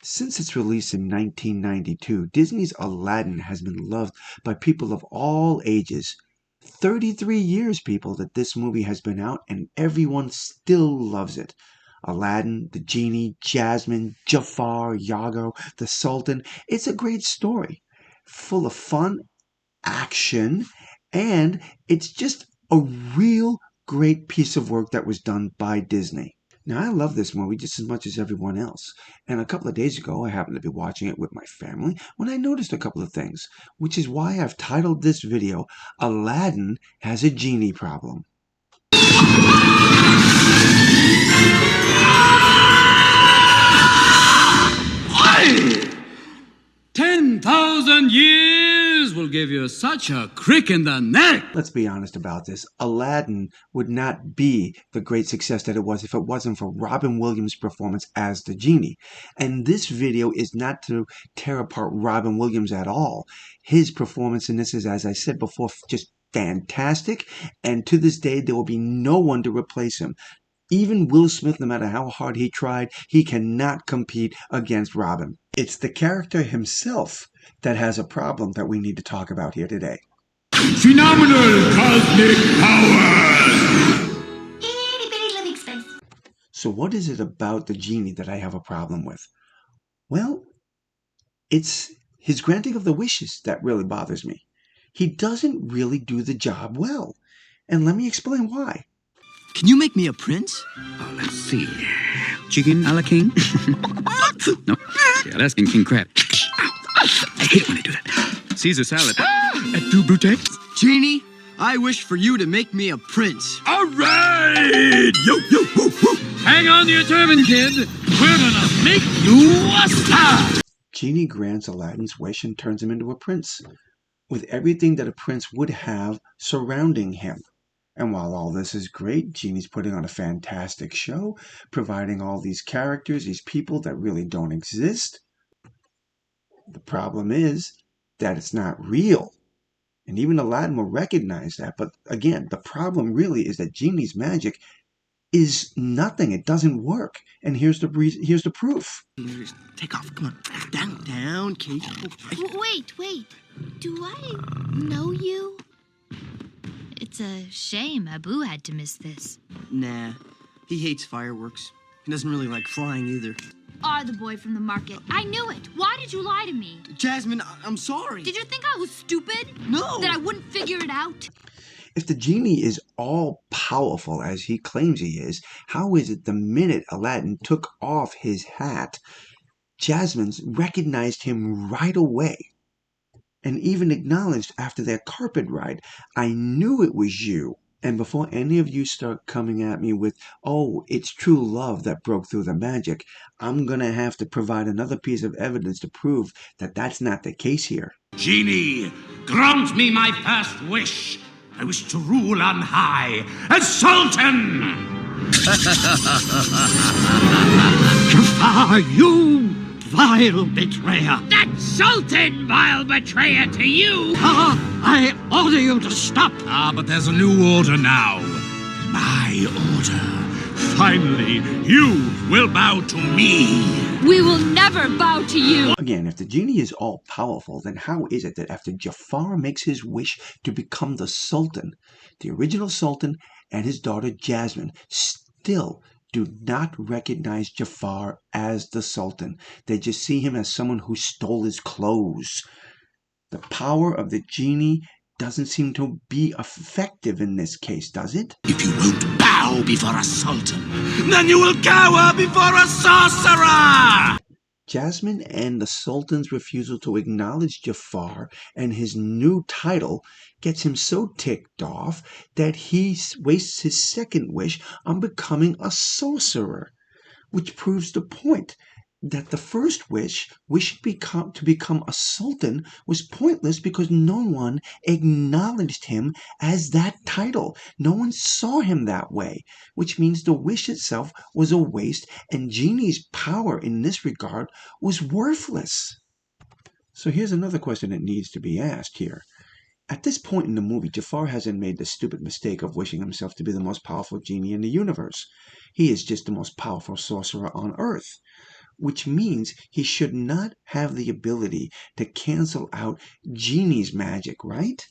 Since its release in 1992, Disney's Aladdin has been loved by people of all ages. 33 years, people, that this movie has been out, and everyone still loves it. Aladdin, the Genie, Jasmine, Jafar, Iago, the Sultan. It's a great story, full of fun, action, and it's just a real great piece of work that was done by Disney. Now, I love this movie just as much as everyone else, and a couple of days ago I happened to be watching it with my family when I noticed a couple of things, which is why I've titled this video, Aladdin Has a Genie Problem. 10,000 years will give you such a crick in the neck. Let's be honest about this. Aladdin would not be the great success that it was if it wasn't for Robin Williams' performance as the Genie. And this video is not to tear apart Robin Williams at all. His performance in this is, as I said before, just fantastic. And to this day, there will be no one to replace him. Even Will Smith, no matter how hard he tried, he cannot compete against Robin. It's the character himself that has a problem that we need to talk about here today. Phenomenal cosmic powers! Itty bitty living space. So what is it about the Genie that I have a problem with? Well, it's his granting of the wishes that really bothers me. He doesn't really do the job well. And let me explain why. Can you make me a prince? Oh, let's see. Chicken a la king? No. Yeah, that's king crab. I hate it when they do that. Caesar salad. Et tu, Brute? Genie, I wish for you to make me a prince. All right! Yo, yo, woo, woo. Hang on to your turban, kid. We're gonna make you a star. Genie grants Aladdin's wish and turns him into a prince, with everything that a prince would have surrounding him. And while all this is great, Genie's putting on a fantastic show, providing all these characters, these people that really don't exist. The problem is that it's not real. And even Aladdin will recognize that. But again, the problem really is that Genie's magic is nothing. It doesn't work. And here's the proof. Take off. Come on. Down, Kate. Wait. Do I know you? It's a shame Abu had to miss this. Nah, he hates fireworks. He doesn't really like flying either. Are the boy from the market. I knew it. Why did you lie to me? Jasmine, I'm sorry. Did you think I was stupid? No. That I wouldn't figure it out? If the Genie is all powerful as he claims he is, how is it the minute Aladdin took off his hat, Jasmine recognized him right away? And even acknowledged after their carpet ride, I knew it was you. And before any of you start coming at me with, oh, it's true love that broke through the magic, I'm going to have to provide another piece of evidence to prove that that's not the case here. Genie, grant me my first wish. I wish to rule on high as Sultan. Jafar, you vile betrayer. That Sultan, vile betrayer to you. I order you to stop. But there's a new order now. My order. Finally, you will bow to me. We will never bow to you. Again, if the Genie is all powerful, then how is it that after Jafar makes his wish to become the Sultan, the original Sultan and his daughter Jasmine still do not recognize Jafar as the Sultan? They just see him as someone who stole his clothes. The power of the Genie doesn't seem to be effective in this case, does it? If you won't bow before a sultan, then you will cower before a sorcerer! Jasmine and the Sultan's refusal to acknowledge Jafar and his new title gets him so ticked off that he wastes his second wish on becoming a sorcerer, which proves the point that the first wish to become a sultan was pointless because no one acknowledged him as that title. No one saw him that way, which means the wish itself was a waste, and Genie's power in this regard was worthless. So here's another question that needs to be asked here. At this point in the movie, Jafar hasn't made the stupid mistake of wishing himself to be the most powerful genie in the universe. He is just the most powerful sorcerer on Earth. which means he should not have the ability to cancel out Genie's magic, right?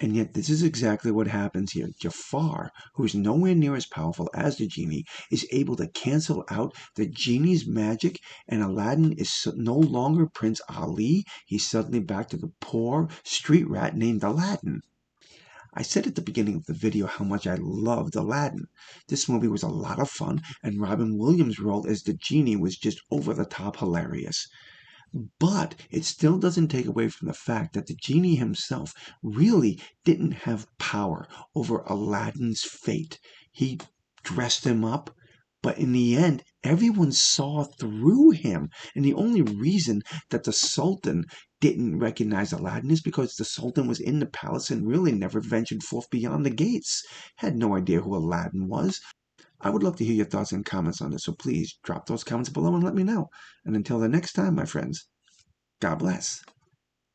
And yet this is exactly what happens here. Jafar, who is nowhere near as powerful as the Genie, is able to cancel out the Genie's magic, and Aladdin is no longer Prince Ali. He's suddenly back to the poor street rat named Aladdin. I said at the beginning of the video how much I loved Aladdin. This movie was a lot of fun, and Robin Williams' role as the Genie was just over the top hilarious. But it still doesn't take away from the fact that the Genie himself really didn't have power over Aladdin's fate. He dressed him up, but in the end, everyone saw through him. And the only reason that the Sultan didn't recognize Aladdin is because the Sultan was in the palace and really never ventured forth beyond the gates. Had no idea who Aladdin was. I would love to hear your thoughts and comments on this, so please drop those comments below and let me know. And until the next time, my friends, God bless.